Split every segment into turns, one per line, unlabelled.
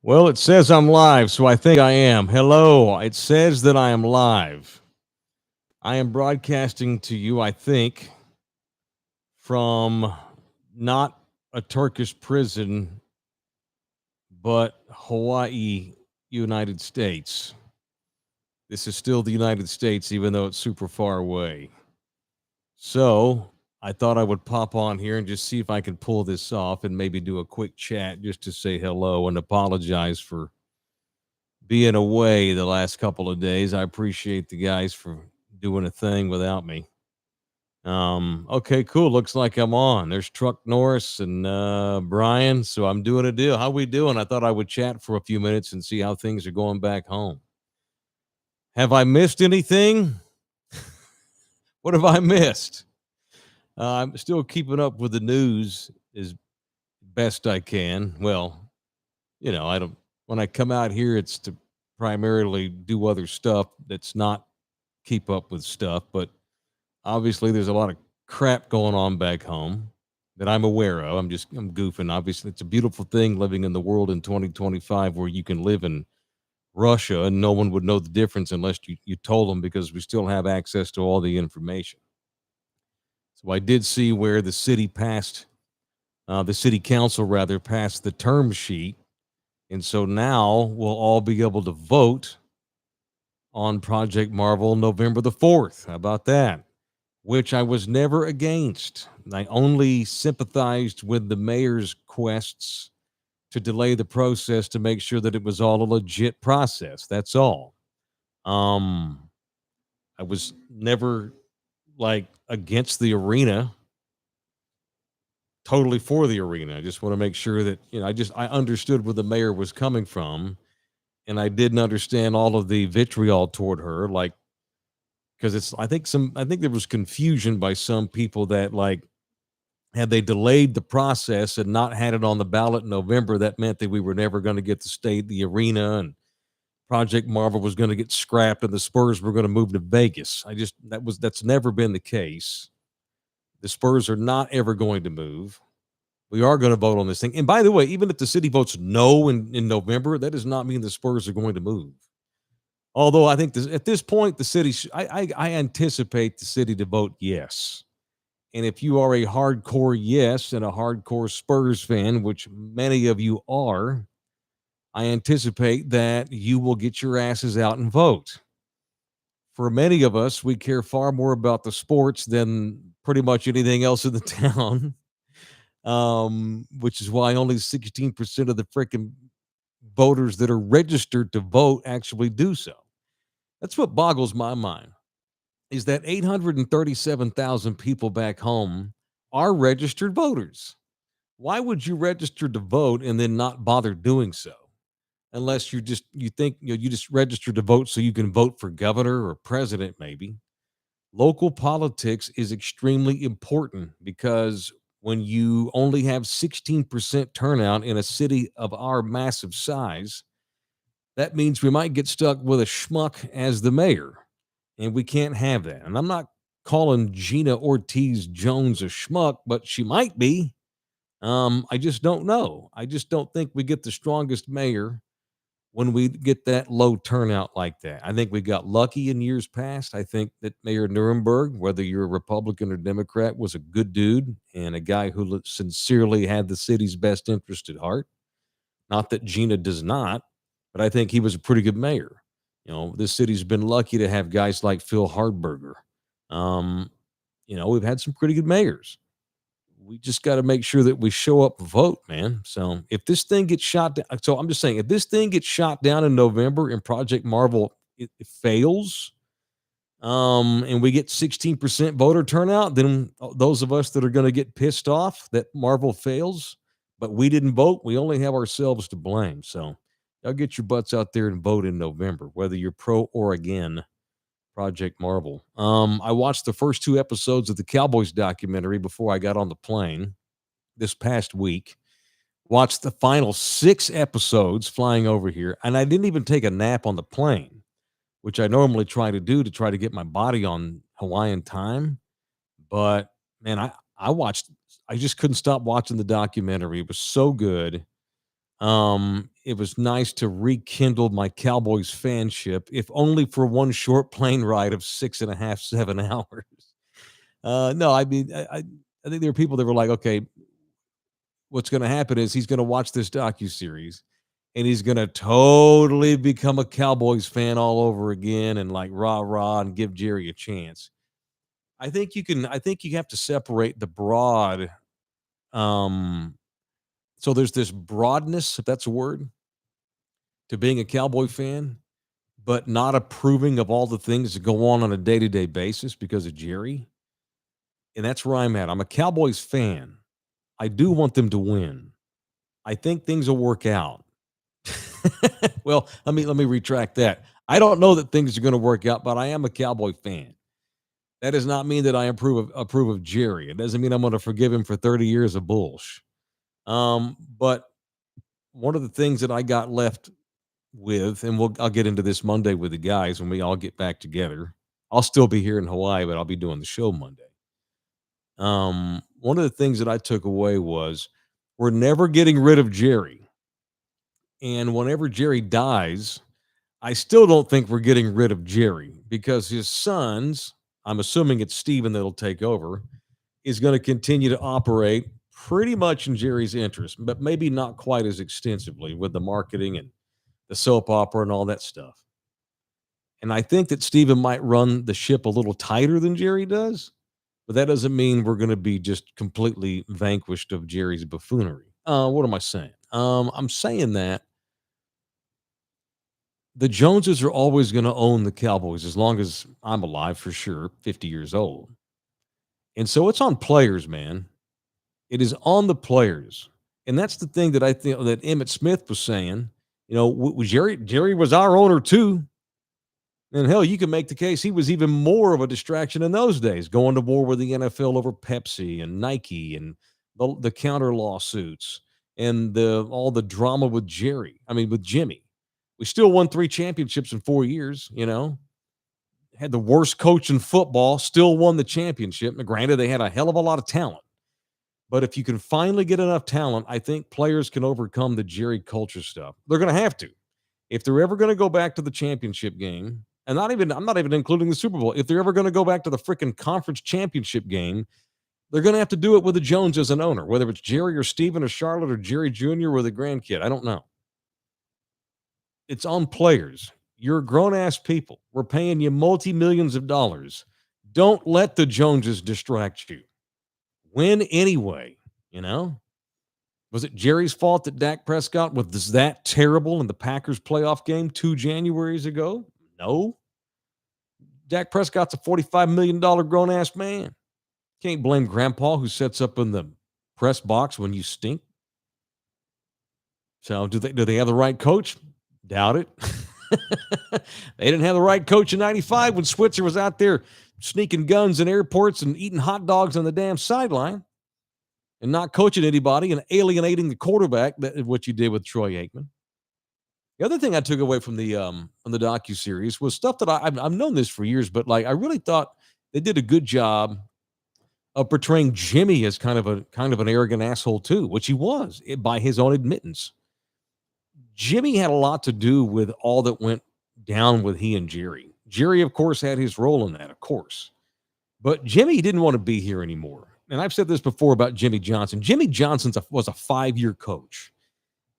Well, it says I'm live, so I think I am. Hello. It says that I am live. I am broadcasting to you, I think, from not a Turkish prison, but Hawaii, United States. This is still the United States, even though it's super far away. So I thought I would pop on here and just see if I could pull this off and maybe do a quick chat just to say hello and apologize for being away the last couple of days. I appreciate the guys for doing a thing without me. Okay, cool. Looks like I'm on. There's Truck Norris and Brian. So I'm doing a deal. How we doing? I thought I would chat for a few minutes and see how things are going back home. Have I missed anything? What have I missed? I'm still keeping up with the news as best I can. Well, I don't when I come out here it's to primarily do other stuff that's not keep up with stuff, but obviously there's a lot of crap going on back home that I'm aware of. I'm goofing. Obviously, it's a beautiful thing living in the world in 2025 where you can live in Russia and no one would know the difference unless you told them because we still have access to all the information. So I did see where the city council rather passed the term sheet. And so now we'll all be able to vote on Project Marvel November the 4th. How about that? Which I was never against. I only sympathized with the mayor's quests to delay the process to make sure that it was all a legit process. That's all. Um, I was never like against the arena, totally for the arena. I just want to make sure that, I understood where the mayor was coming from and I didn't understand all of the vitriol toward her. Like, because I think there was confusion by some people that like had they delayed the process and not had it on the ballot in November, that meant that we were never going to get the state, the arena, and Project Marvel was going to get scrapped and the Spurs were going to move to Vegas. That's never been the case. The Spurs are not ever going to move. We are going to vote on this thing. And by the way, even if the city votes no in November, that does not mean the Spurs are going to move. Although I think at this point, the city, I anticipate the city to vote yes. And if you are a hardcore yes and a hardcore Spurs fan, which many of you are, I anticipate that you will get your asses out and vote. For many of us, we care far more about the sports than pretty much anything else in the town, which is why only 16% of the freaking voters that are registered to vote actually do so. That's what boggles my mind. Is that 837,000 people back home are registered voters. Why would you register to vote and then not bother doing so? Unless you think you just registered to vote so you can vote for governor or president maybe. Local politics is extremely important because when you only have 16% turnout in a city of our massive size, that means we might get stuck with a schmuck as the mayor, and we can't have that. And I'm not calling Gina Ortiz Jones a schmuck, but she might be. I just don't know. I just don't think we get the strongest mayor when we get that low turnout like that. I think we got lucky in years past. I think that Mayor Nuremberg, whether you're a Republican or Democrat, was a good dude and a guy who sincerely had the city's best interest at heart. Not that Gina does not, but I think he was a pretty good mayor. This city's been lucky to have guys like Phil Hardberger. Um, we've had some pretty good mayors. We just got to make sure that we show up and vote, man. So if this thing gets shot down, so I'm just saying, if this thing gets shot down in November and Project Marvel it fails, and we get 16% voter turnout, then those of us that are going to get pissed off that Marvel fails, but we didn't vote, we only have ourselves to blame. So y'all get your butts out there and vote in November, whether you're pro or again Project Marvel. I watched the first two episodes of the Cowboys documentary before I got on the plane this past week. Watched the final 6 episodes flying over here, and I didn't even take a nap on the plane, which I normally try to do to try to get my body on Hawaiian time. But man, I just couldn't stop watching the documentary. It was so good. It was nice to rekindle my Cowboys fanship, if only for one short plane ride of 6.5, 7 hours. No, I mean, I think there are people that were like, okay, what's going to happen is he's going to watch this docuseries and he's going to totally become a Cowboys fan all over again and like rah rah and give Jerry a chance. I think you have to separate the broad. Um, so there's this broadness, if that's a word, to being a Cowboy fan, but not approving of all the things that go on a day to day basis because of Jerry. And that's where I'm at. I'm a Cowboys fan. I do want them to win. I think things will work out. Well, let me retract that. I don't know that things are going to work out, but I am a Cowboy fan. That does not mean that I approve of Jerry. It doesn't mean I'm going to forgive him for 30 years of bullsh. But one of the things that I got left with, and I'll get into this Monday with the guys when we all get back together. I'll still be here in Hawaii, but I'll be doing the show Monday. One of the things that I took away was we're never getting rid of Jerry. And whenever Jerry dies, I still don't think we're getting rid of Jerry because his sons, I'm assuming it's Steven that'll take over, is going to continue to operate pretty much in Jerry's interest, but maybe not quite as extensively with the marketing and the soap opera and all that stuff. And I think that Steven might run the ship a little tighter than Jerry does, but that doesn't mean we're going to be just completely vanquished of Jerry's buffoonery. What am I saying? I'm saying that the Joneses are always going to own the Cowboys as long as I'm alive, for sure, 50 years old. And so it's on players, man. It is on the players. And that's the thing that I think that Emmett Smith was saying. Jerry was our owner too. And hell, you can make the case he was even more of a distraction in those days, going to war with the NFL over Pepsi and Nike and the counter lawsuits and all the drama with with Jimmy. We still won 3 championships in 4 years, had the worst coach in football, still won the championship. Now, granted, they had a hell of a lot of talent. But if you can finally get enough talent, I think players can overcome the Jerry culture stuff. They're going to have to. If they're ever going to go back to the championship game, and I'm not even including the Super Bowl. If they're ever going to go back to the freaking conference championship game, they're going to have to do it with the Jones as an owner, whether it's Jerry or Steven or Charlotte or Jerry Jr. or the grandkid. I don't know. It's on players. You're grown ass people. We're paying you multi-millions of dollars. Don't let the Joneses distract you. Win anyway, you know? Was it Jerry's fault that Dak Prescott was that terrible in the Packers playoff game 2 Januaries ago? No. Dak Prescott's a $45 million grown ass man. Can't blame grandpa who sets up in the press box when you stink. So do they have the right coach? Doubt it. They didn't have the right coach in 95 when Switzer was out there sneaking guns in airports and eating hot dogs on the damn sideline and not coaching anybody and alienating the quarterback. That is what you did with Troy Aikman. The other thing I took away from the docuseries was stuff that I've known this for years, but like I really thought they did a good job of portraying Jimmy as kind of an arrogant asshole too, which he was by his own admittance. Jimmy had a lot to do with all that went down with he and Jerry. Jerry, of course, had his role in that, of course. But Jimmy didn't want to be here anymore. And I've said this before about Jimmy Johnson. Jimmy Johnson was a 5-year coach.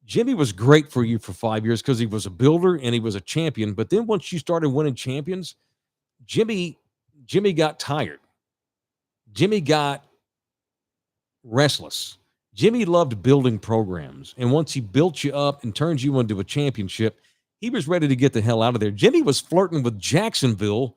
Jimmy was great for you for 5 years because he was a builder and he was a champion. But then once you started winning champions, Jimmy got tired. Jimmy got restless. Jimmy loved building programs. And once he built you up and turned you into a championship, he was ready to get the hell out of there. Jimmy was flirting with Jacksonville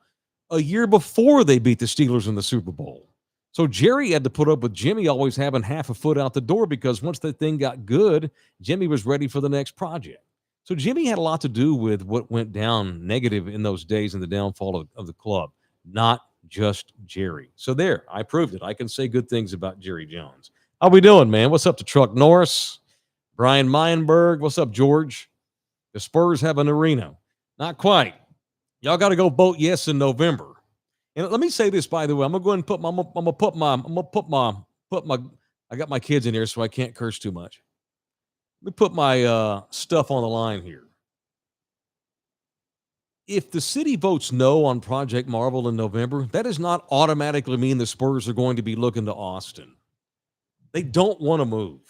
a year before they beat the Steelers in the Super Bowl. So Jerry had to put up with Jimmy always having half a foot out the door because once the thing got good, Jimmy was ready for the next project. So Jimmy had a lot to do with what went down negative in those days in the downfall of the club, not just Jerry. So there, I proved it. I can say good things about Jerry Jones. How we doing, man? What's up to Truck Norris? Brian Meinberg. What's up, George? The Spurs have an arena. Not quite. Y'all got to go vote yes in November. And let me say this, by the way. I'm gonna go ahead and put my. I got my kids in here, so I can't curse too much. Let me put my stuff on the line here. If the city votes no on Project Marvel in November, that does not automatically mean the Spurs are going to be looking to Austin. They don't want to move.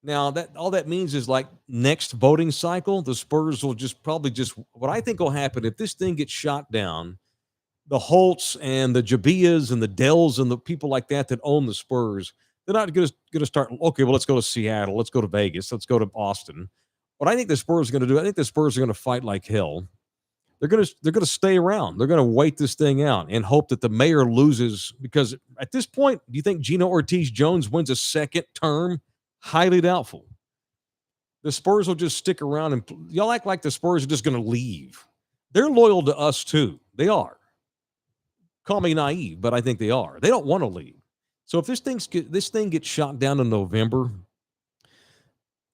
Now that all that means is like next voting cycle, the Spurs will just what I think will happen if this thing gets shot down. The Holts and the Jabias and the Dells and the people like that own the Spurs, they're not going to start. Okay, well let's go to Seattle, let's go to Vegas, let's go to Austin. What I think the Spurs are going to do, I think the Spurs are going to fight like hell. They're gonna stay around. They're gonna wait this thing out and hope that the mayor loses because at this point, do you think Gino Ortiz Jones wins a second term? Highly doubtful. The Spurs will just stick around and y'all act like the Spurs are just gonna leave. They're loyal to us too. They are. Call me naive, but I think they are. They don't want to leave. So if this thing gets shot down in November,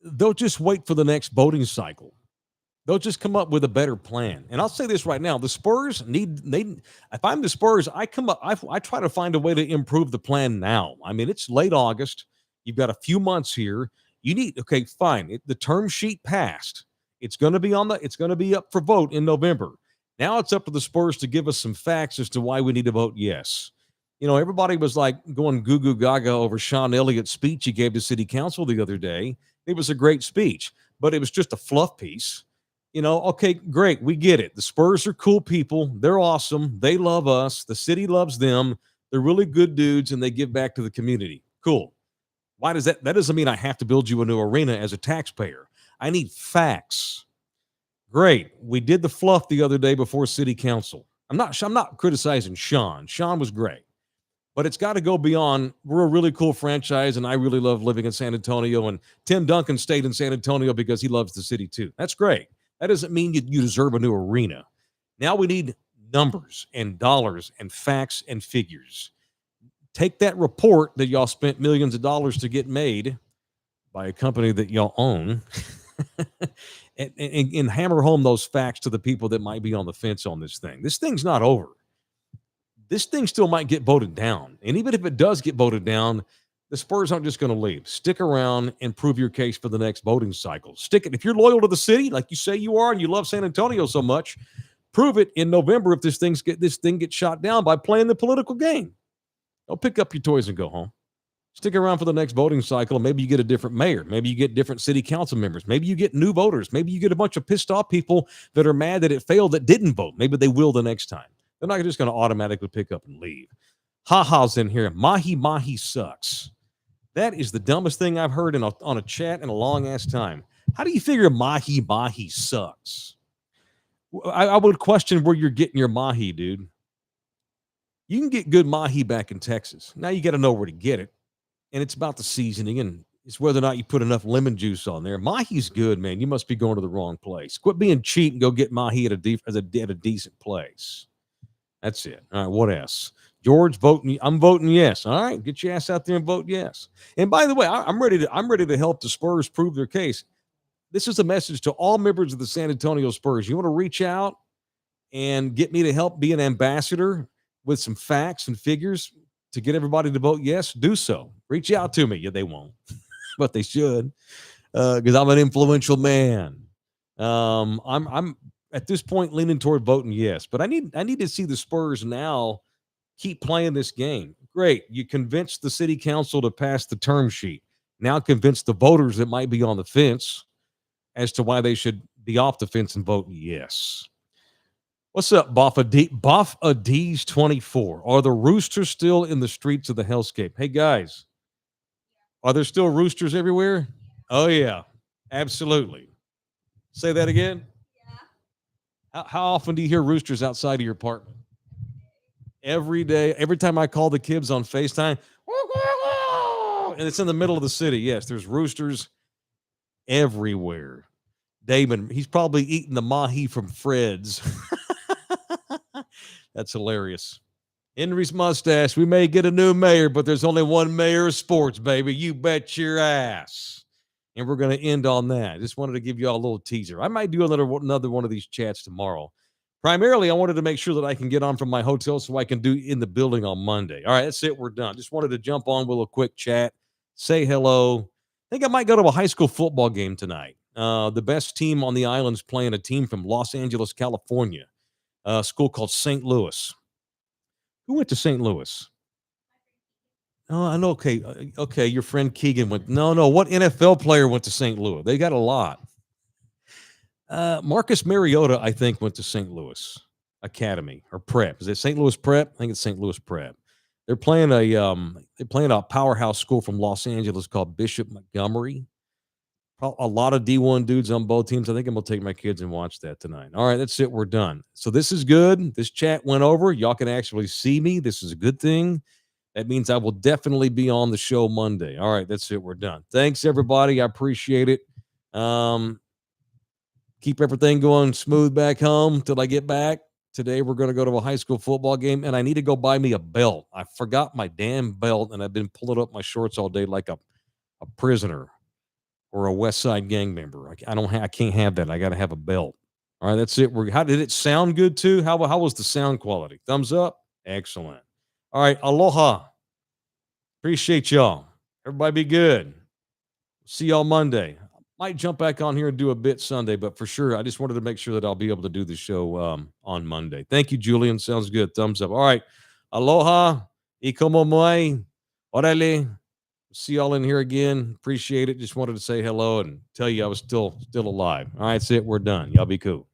they'll just wait for the next voting cycle. They'll just come up with a better plan. And I'll say this right now: the Spurs need. If I'm the Spurs, I come up. I try to find a way to improve the plan now. I mean, it's late August. You've got a few months here. You need okay, fine. The term sheet passed. It's going to be on the. It's going to be up for vote in November. Now it's up to the Spurs to give us some facts as to why we need to vote yes. You know, everybody was like going goo goo gaga over Sean Elliott's speech he gave to City Council the other day. It was a great speech, but it was just a fluff piece. You know, okay, great. We get it. The Spurs are cool people. They're awesome. They love us. The city loves them. They're really good dudes and they give back to the community. Cool. Why does that? That doesn't mean I have to build you a new arena as a taxpayer. I need facts. Great. We did the fluff the other day before city council. I'm not criticizing Sean. Sean was great. But it's got to go beyond. We're a really cool franchise, and I really love living in San Antonio. And Tim Duncan stayed in San Antonio because he loves the city too. That's great. That doesn't mean you deserve a new arena. Now we need numbers and dollars and facts and figures. Take that report that y'all spent millions of dollars to get made by a company that y'all own and hammer home those facts to the people that might be on the fence on this thing. This thing's not over. This thing still might get voted down. And even if it does get voted down, the Spurs aren't just going to leave. Stick around and prove your case for the next voting cycle. Stick it. If you're loyal to the city, like you say you are, and you love San Antonio so much, prove it in November if this thing gets shot down by playing the political game. Don't pick up your toys and go home. Stick around for the next voting cycle, and maybe you get a different mayor. Maybe you get different city council members. Maybe you get new voters. Maybe you get a bunch of pissed off people that are mad that it failed that didn't vote. Maybe they will the next time. They're not just going to automatically pick up and leave. Ha-ha's in here. Mahi sucks. That is the dumbest thing I've heard on a chat in a long-ass time. How do you figure mahi sucks? I would question where you're getting your mahi, dude. You can get good mahi back in Texas. Now you got to know where to get it. And it's about the seasoning, and it's whether or not you put enough lemon juice on there. Mahi's good, man. You must be going to the wrong place. Quit being cheap and go get mahi at a decent place. That's it. All right, what else? George voting. I'm voting yes. All right, get your ass out there and vote yes. And by the way, I'm ready to help the Spurs prove their case. This is a message to all members of the San Antonio Spurs. You want to reach out and get me to help be an ambassador with some facts and figures to get everybody to vote yes? Do so. Reach out to me. Yeah, they won't, but they should, because I'm an influential man. I'm at this point leaning toward voting yes, but I need to see the Spurs now keep playing this game. Great. You convinced the city council to pass the term sheet. Now convince the voters that might be on the fence as to why they should be off the fence and vote yes. What's up, Boff Ad's 24? Are the roosters still in the streets of the Hellscape? Hey, guys, are there still roosters everywhere? Oh, yeah, absolutely. Say that again. How often do you hear roosters outside of your apartment? Every day. Every time I call the kids on FaceTime, and it's in the middle of the city. Yes, there's roosters everywhere. Damon, he's probably eating the mahi from Fred's. That's hilarious. Henry's mustache. We may get a new mayor, but there's only one mayor of sports, baby. You bet your ass. And we're going to end on that. Just wanted to give you all a little teaser. I might do another one of these chats tomorrow. Primarily, I wanted to make sure that I can get on from my hotel so I can do in the building on Monday. All right, that's it. We're done. Just wanted to jump on with a quick chat, say hello. think I might go to a high school football game tonight. The best team on the island's playing a team from Los Angeles, California, a school called St. Louis. Who went to St. Louis? Oh, I know. Okay, okay. Your friend Keegan went. No, no. What NFL player went to St. Louis? They got a lot. Marcus Mariota, I think, went to St. Louis Academy or Prep. Is it St. Louis Prep? I think it's St. Louis Prep. They're playing a powerhouse school from Los Angeles called Bishop Montgomery. A lot of D1 dudes on both teams. I think I'm gonna take my kids and watch that tonight. All right, that's it. We're done. So this is good. This chat went over. Y'all can actually see me. This is a good thing. That means I will definitely be on the show Monday. All right, that's it. We're done. Thanks, everybody. I appreciate it. Um, keep everything going smooth back home till I get back. Today, we're going to go to a high school football game, and I need to go buy me a belt. I forgot my damn belt, and I've been pulling up my shorts all day like a prisoner or a West Side gang member. I can't have that. I got to have a belt. All right, that's it. How did it sound good too? How was the sound quality? Thumbs up. Excellent. All right, aloha. Appreciate y'all. Everybody be good. See y'all Monday. Might jump back on here and do a bit Sunday, but for sure, I just wanted to make sure that I'll be able to do the show on Monday. Thank you, Julian. Sounds good. Thumbs up. All right. Aloha. Ikomo mai. Orale. See y'all in here again. Appreciate it. Just wanted to say hello and tell you I was still alive. All right, that's it. We're done. Y'all be cool.